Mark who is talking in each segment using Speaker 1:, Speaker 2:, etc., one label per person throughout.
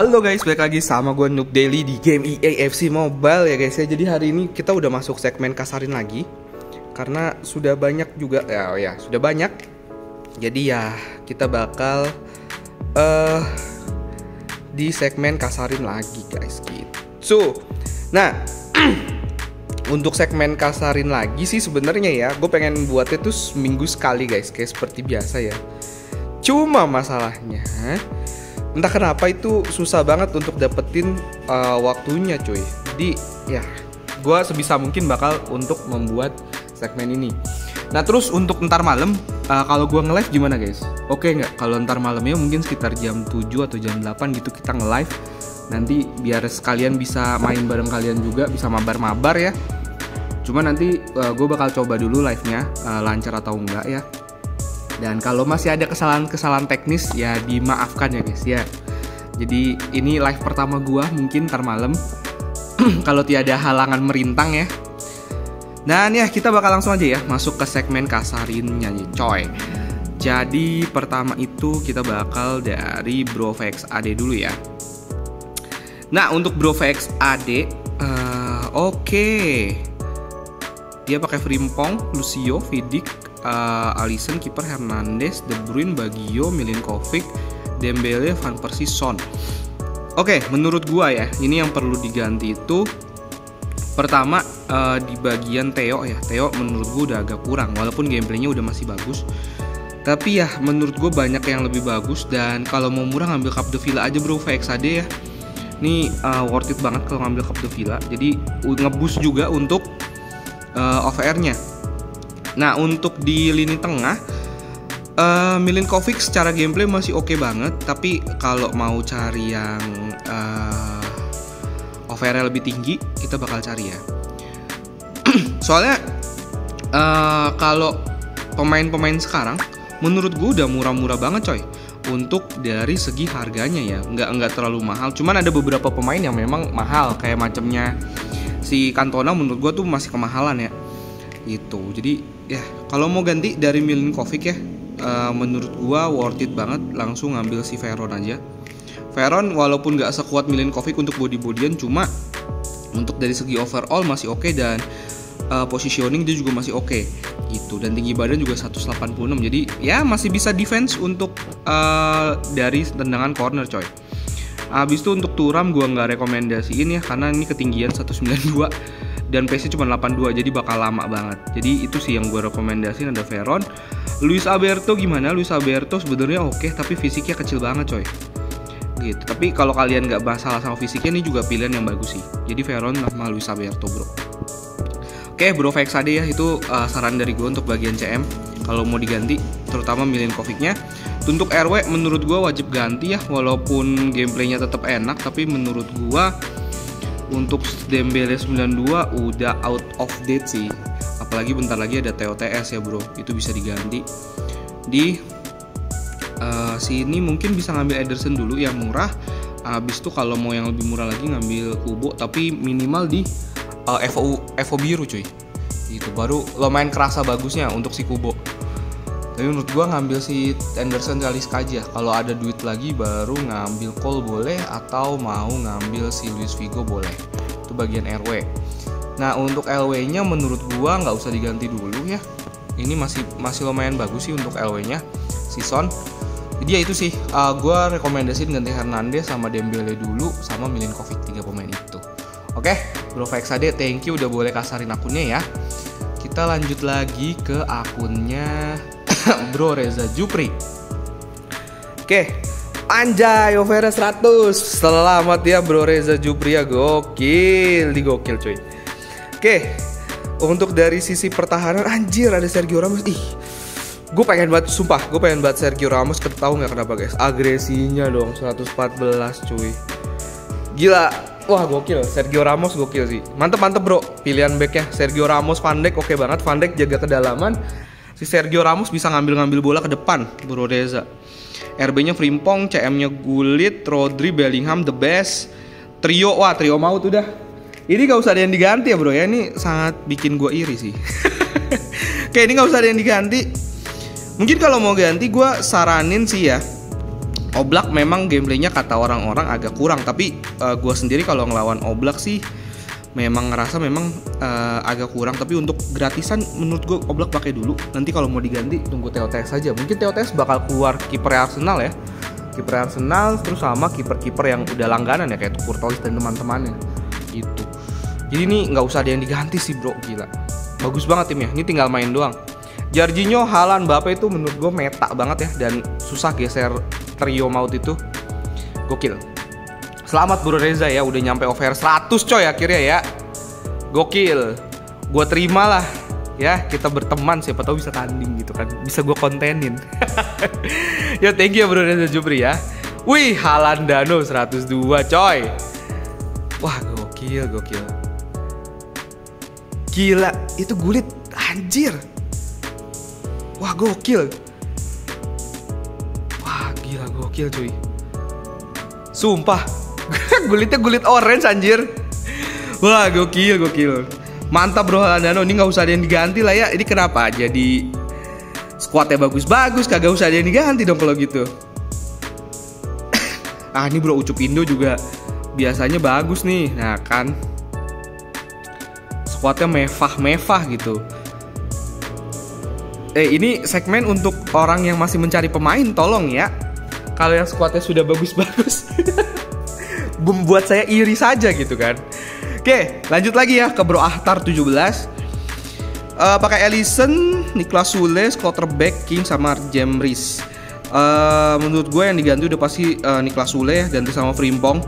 Speaker 1: Halo guys, balik lagi sama gue Noob Daily di game EA FC Mobile ya guys ya. Jadi hari ini kita udah masuk segmen kasarin lagi karena sudah banyak juga sudah banyak. Jadi ya kita bakal di segmen kasarin lagi guys gitu. Nah, untuk segmen kasarin lagi sih sebenarnya ya gue pengen buatnya tuh seminggu sekali guys, kayak seperti biasa ya. Cuma masalahnya entah kenapa itu susah banget untuk dapetin waktunya cuy. Jadi ya gue sebisa mungkin bakal untuk membuat segmen ini. Nah terus untuk ntar malam kalau gue nge-live gimana guys? Oke nggak? Kalau ntar malamnya mungkin sekitar jam 7 atau jam 8 gitu kita nge-live. Nanti biar sekalian bisa main bareng kalian juga, bisa mabar-mabar ya. Cuma nanti gue bakal coba dulu live-nya lancar atau enggak ya. Dan kalau masih ada kesalahan-kesalahan teknis ya dimaafkan ya guys ya. Jadi ini live pertama gua mungkin ntar malam kalau tiada halangan merintang ya. Dan ya kita bakal langsung aja ya masuk ke segmen kasarinnya nih coy. Jadi pertama itu kita bakal dari BroVX AD dulu ya. Nah untuk BroVX AD oke. Dia pakai Frimpong, Lucio, Vidic, Alisson, kiper Hernandez, De Bruyne, Baggio, Milinkovic, Dembele, Van Persie, Son. Oke, menurut gua ya, ini yang perlu diganti itu pertama di bagian Theo ya. Theo menurut gua udah agak kurang, walaupun gameplaynya udah masih bagus. Tapi ya menurut gua banyak yang lebih bagus, dan kalau mau murah ngambil Capdevila aja bro, VXAD ya. Ini worth it banget kalau ngambil Capdevila. Jadi ngeboost juga untuk OVR-nya. Nah untuk di lini tengah Milinkovic secara gameplay masih oke banget. Tapi kalau mau cari yang OVR lebih tinggi kita bakal cari ya. Soalnya kalau pemain-pemain sekarang menurut gue udah murah-murah banget coy. Untuk dari segi harganya ya nggak terlalu mahal. Cuman ada beberapa pemain yang memang mahal, kayak macamnya si Cantona menurut gue tuh masih kemahalan ya gitu. Jadi ya kalau mau ganti dari Milinkovic ya menurut gua worth it banget langsung ngambil si Veron aja. Veron walaupun gak sekuat Milinkovic untuk body-bodyan, cuma untuk dari segi overall masih oke, dan positioning dia juga masih oke gitu, dan tinggi badan juga 186. Jadi ya masih bisa defense untuk dari tendangan corner coy. Abis itu untuk Thuram gua nggak rekomendasiin ya karena ini ketinggian 192 dan pace-nya cuma 82, jadi bakal lama banget. Jadi itu sih yang gue rekomendasiin, ada Veron. Luis Alberto gimana? Luis Alberto sebenarnya oke, tapi fisiknya kecil banget coy gitu. Tapi kalau kalian nggak masalah sama fisiknya, ini juga pilihan yang bagus sih. Jadi Veron sama Luis Alberto bro. Oke bro, VXAD ya itu saran dari gue untuk bagian CM kalau mau diganti, terutama Milinkovic-nya. Untuk RW menurut gue wajib ganti ya, walaupun gameplaynya tetap enak, tapi menurut gue untuk Dembele 92 udah out of date sih. Apalagi bentar lagi ada TOTS ya bro, itu bisa diganti. Di sini mungkin bisa ngambil Ederson dulu yang murah. Habis itu kalau mau yang lebih murah lagi ngambil Kubo, tapi minimal di Evo biru cuy. Itu baru lumayan kerasa bagusnya untuk si Kubo. Tapi menurut gua ngambil si Anderson Talisca aja. Kalau ada duit lagi baru ngambil Cole boleh, atau mau ngambil si Luis Figo boleh. Itu bagian RW. Nah untuk LW-nya menurut gua nggak usah diganti dulu ya. Ini masih lumayan bagus sih untuk LW-nya si Son. Jadi ya itu sih gua rekomendasiin ganti Hernandez sama Dembele dulu sama Milinkovic, 3 pemain itu. Oke, bro VXAD, thank you udah boleh kasarin akunnya ya. Kita lanjut lagi ke akunnya Bro Reza Jupri. Oke, anjay OVR 100. Selamat ya Bro Reza Jupri ya, gokil cuy. Oke, untuk dari sisi pertahanan anjir ada Sergio Ramos. Gue pengen banget, sumpah gue pengen banget Sergio Ramos. Tahu nggak kenapa guys? Agresinya dong 114 cuy. Gila. Wah gokil, Sergio Ramos gokil sih. Mantep bro, pilihan backnya Sergio Ramos, Van Dijk oke banget. Van Dijk jaga kedalaman, si Sergio Ramos bisa ngambil bola ke depan Bro Reza. RB-nya Frimpong, CM-nya Gullit, Rodri, Bellingham, the best. Trio, wah trio maut udah. Ini gak usah ada yang diganti ya bro ya, ini sangat bikin gue iri sih. Oke, ini gak usah ada yang diganti. Mungkin kalau mau ganti gue saranin sih ya Oblak memang gameplaynya kata orang-orang agak kurang, tapi gue sendiri kalau ngelawan Oblak sih memang ngerasa memang agak kurang. Tapi untuk gratisan menurut gue Oblak pakai dulu. Nanti kalau mau diganti tunggu TOTS saja. Mungkin TOTS bakal keluar kiper Arsenal ya. Kiper Arsenal terus sama kiper-kiper yang udah langganan ya kayak Courtois dan teman-temannya gitu. Jadi ini nggak usah ada yang diganti sih bro, gila. Bagus banget timnya. Ini tinggal main doang. Jorginho, Haaland, Mbappe itu menurut gue meta banget ya, dan susah geser trio maut itu. Gokil. Selamat Bro Reza ya, udah nyampe over 100 coy akhirnya ya. Gokil. Gue terima lah ya, kita berteman, siapa tahu bisa tanding gitu kan, bisa gue kontenin. Ya thank you Bro Reza Jupri ya. Wih, Haalandano 102 coy. Wah gokil. Gila, itu Gullit anjir. Wah gokil. Wah gila gokil cuy. Sumpah. Gullitnya Gullit orange anjir. Wah gokil. Mantap Bro Haalandano, ini gak usah ada yang diganti lah ya. Ini kenapa jadi squadnya bagus-bagus, kagak usah ada yang diganti dong kalau gitu. Ah ini Bro Ucup Indo juga biasanya bagus nih. Nah kan squadnya mewah gitu. Ini segmen untuk orang yang masih mencari pemain, tolong ya. Kalau yang squadnya sudah bagus-bagus membuat saya iri saja gitu kan. Oke, lanjut lagi ya ke Bro Ahtar 17. Pakai Alisson, Niklas Sule, Schlotterbeck, King sama Jemris. Menurut gue yang diganti udah pasti Niklas Sule ya, ganti sama Frimpong.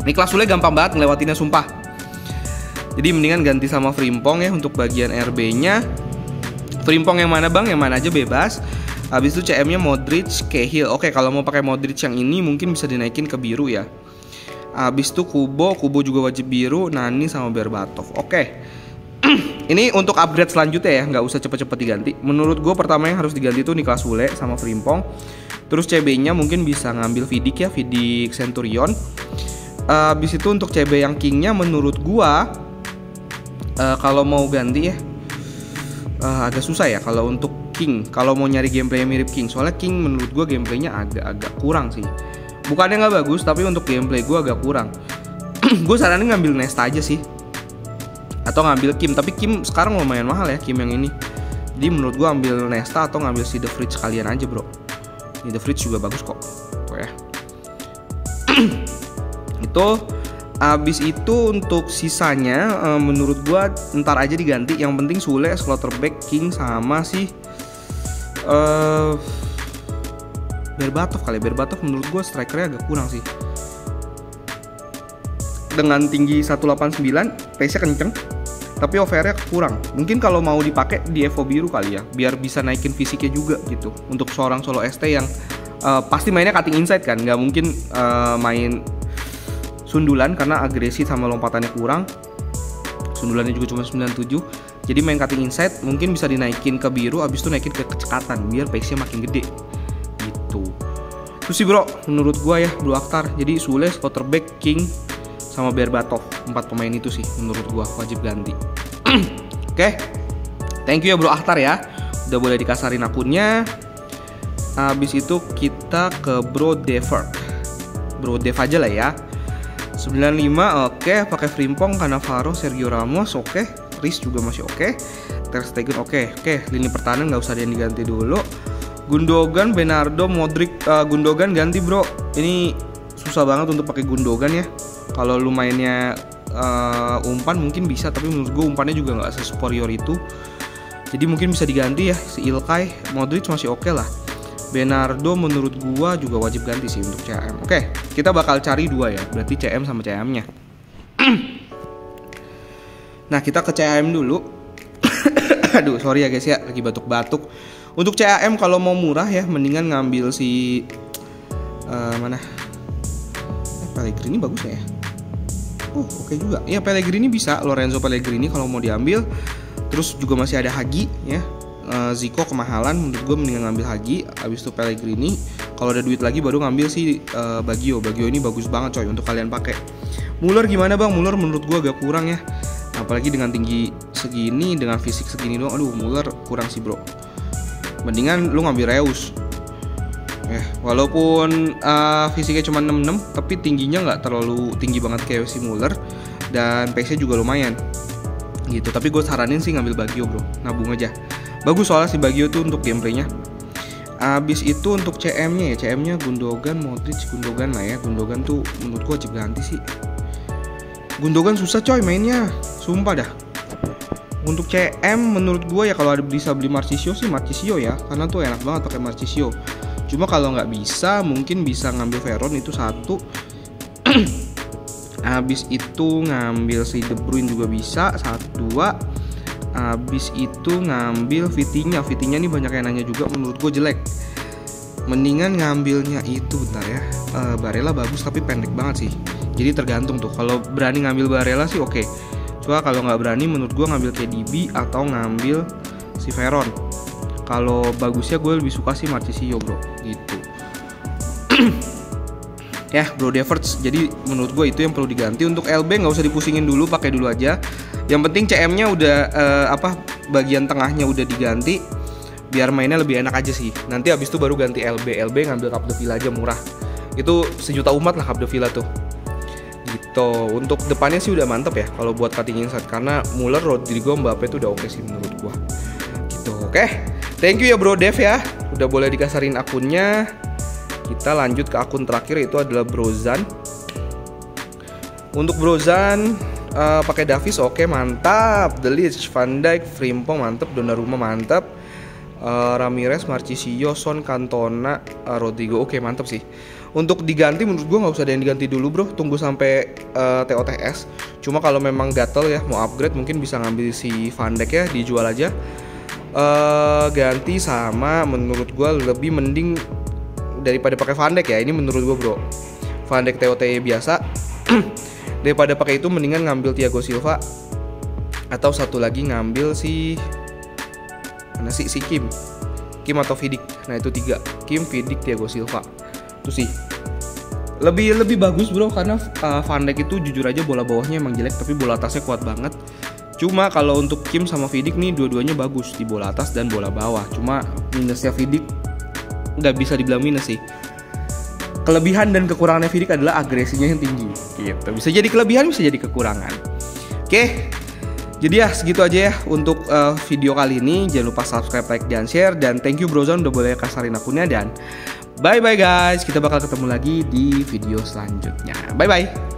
Speaker 1: Niklas Sule gampang banget ngelewatinnya sumpah. Jadi mendingan ganti sama Frimpong ya untuk bagian RB-nya. Frimpong yang mana bang? Yang mana aja bebas. Habis itu CM-nya Modric, Cahill. Oke, kalau mau pakai Modric yang ini mungkin bisa dinaikin ke biru ya. Habis itu Kubo juga wajib biru, Nani sama Berbatov. Oke. Ini untuk upgrade selanjutnya ya, nggak usah cepet-cepet diganti. Menurut gue pertama yang harus diganti itu Niklas Sule sama Frimpong. Terus CB-nya mungkin bisa ngambil Vidic ya, Vidic Centurion. Habis itu untuk CB yang King-nya menurut gue kalau mau ganti ya agak susah ya kalau untuk King. Kalau mau nyari gameplay yang mirip King, soalnya King menurut gue gameplaynya agak kurang sih. Bukannya nggak bagus, tapi untuk gameplay gue agak kurang. Gue saranin ngambil Nesta aja sih, atau ngambil Kim. Tapi Kim sekarang lumayan mahal ya, Kim yang ini. Jadi menurut gue ambil Nesta atau ngambil si The Fridge kalian aja bro. Ini The Fridge juga bagus kok ya. Itu. Abis itu untuk sisanya menurut gua ntar aja diganti. Yang penting Sule, Schlotterbeck, King sama si Berbatov kali. Berbatov menurut gua strikernya agak kurang sih. Dengan tinggi 189, pace-nya kenceng, tapi overnya kurang. Mungkin kalau mau dipakai di Evo biru kali ya, biar bisa naikin fisiknya juga gitu. Untuk seorang solo ST yang pasti mainnya cutting inside kan, nggak mungkin main sundulan karena agresi sama lompatannya kurang. Sundulannya juga cuma 97. Jadi main cutting inside mungkin bisa dinaikin ke biru, abis itu naikin ke kecepatan biar pace-nya makin gede gitu. Terus sih bro, menurut gua ya Bro Akhtar, jadi Sule, Schlotterbeck, King sama Berbatov, 4 pemain itu sih menurut gua wajib ganti. Oke. Thank you ya Bro Akhtar ya, udah boleh dikasarin akunnya. Abis itu kita ke Bro Devert. Bro Dev aja lah ya. 95 oke, pakai Frimpong, Cannavaro, Sergio Ramos oke, Riz juga masih oke, Ter Stegen oke, lini pertahanan nggak usah ada yang diganti dulu. Gundogan, Bernardo, Modric, Gundogan ganti bro. Ini susah banget untuk pakai Gundogan ya. Kalau lu mainnya umpan mungkin bisa, tapi menurut gue umpannya juga nggak sesuperior itu. Jadi mungkin bisa diganti ya si Ilkay. Modric masih oke lah. Bernardo menurut gua juga wajib ganti sih untuk CM. Oke, kita bakal cari 2 ya, berarti CM sama CM-nya. Nah, kita ke CM dulu. Aduh, sorry ya guys ya, lagi batuk-batuk. Untuk CM kalau mau murah ya, mendingan ngambil si mana? Pellegrini bagus ya. Oke juga. Ya Pellegrini bisa, Lorenzo Pellegrini kalau mau diambil. Terus juga masih ada Hagi ya. Zico kemahalan, menurut gue mendingan ngambil Hagi. Abis itu Pellegrini. Kalau ada duit lagi baru ngambil si Baggio. Baggio ini bagus banget coy untuk kalian pakai. Muller gimana bang? Muller menurut gue agak kurang ya. Apalagi dengan tinggi segini, dengan fisik segini doang. Aduh Muller kurang sih bro. Mendingan lu ngambil Reus. Walaupun fisiknya cuma 66, tapi tingginya nggak terlalu tinggi banget kayak si Muller, dan pace-nya juga lumayan gitu. Tapi gue saranin sih ngambil Baggio bro, nabung aja. Bagus soalnya si Baggio tuh untuk gameplaynya. Abis itu untuk CM-nya ya, CM-nya Gundogan, Modric, Gundogan lah ya. Gundogan tuh menurut gue wajib ganti sih. Gundogan susah coy mainnya, sumpah dah. Untuk CM menurut gue ya kalau ada bisa beli Marchisio sih Marchisio ya, karena tuh enak banget pakai Marchisio. Cuma kalau nggak bisa mungkin bisa ngambil Veron, itu satu. Abis itu ngambil si De Bruyne juga bisa, 1, 2. Abis itu ngambil Vitinha. Vitinha nih banyak yang nanya juga, menurut gue jelek. Mendingan ngambilnya itu bentar ya, Barella bagus tapi pendek banget sih. Jadi tergantung tuh, kalau berani ngambil Barella sih oke. Cuma kalau nggak berani menurut gue ngambil KDB atau ngambil si Veron. Kalau bagusnya gue lebih suka sih Marchisio bro, gitu. Ya bro Deverts, jadi menurut gue itu yang perlu diganti. Untuk LB nggak usah dipusingin dulu, pakai dulu aja. Yang penting CM-nya udah bagian tengahnya udah diganti, biar mainnya lebih enak aja sih. Nanti abis itu baru ganti LB ngambil Capdevila aja murah. Itu sejuta umat lah Capdevila tuh. Gitu. Untuk depannya sih udah mantep ya kalau buat cutting inside, karena Muller, Rodrigo, Mbappe itu udah oke sih menurut gua. Gitu. Oke. Thank you ya Bro Dev ya. Udah boleh dikasarin akunnya. Kita lanjut ke akun terakhir, itu adalah Brozan. Untuk Brozan pakai Davies oke, mantap. De Ligt, Van Dijk, Frimpong mantap, Donnarumma mantap. Ramirez, Marchisio, Son, Cantona, Rodrigo oke mantap sih. Untuk diganti menurut gue nggak usah ada yang diganti dulu bro, tunggu sampai TOTS. Cuma kalau memang gatel ya mau upgrade mungkin bisa ngambil si Van Dijk ya, dijual aja. Ganti sama menurut gue lebih mending daripada pakai Van Dijk ya, ini menurut gue bro. Van Dijk TOT biasa. Daripada pakai itu mendingan ngambil Thiago Silva atau satu lagi ngambil si mana sih, si Kim atau Vidic. Nah itu 3, Kim, Vidic, Thiago Silva. Itu sih lebih bagus bro, karena Van Dijk itu jujur aja bola bawahnya emang jelek tapi bola atasnya kuat banget. Cuma kalau untuk Kim sama Vidic nih dua-duanya bagus di bola atas dan bola bawah. Cuma minusnya Vidic nggak bisa dibilang minus sih. Kelebihan dan kekurangannya Vidic adalah agresinya yang tinggi gitu. Bisa jadi kelebihan, bisa jadi kekurangan. Oke, jadi ya segitu aja ya untuk video kali ini. Jangan lupa subscribe, like, dan share. Dan thank you Brozan udah boleh kasarin akunnya. Dan bye bye guys, kita bakal ketemu lagi di video selanjutnya. Bye bye.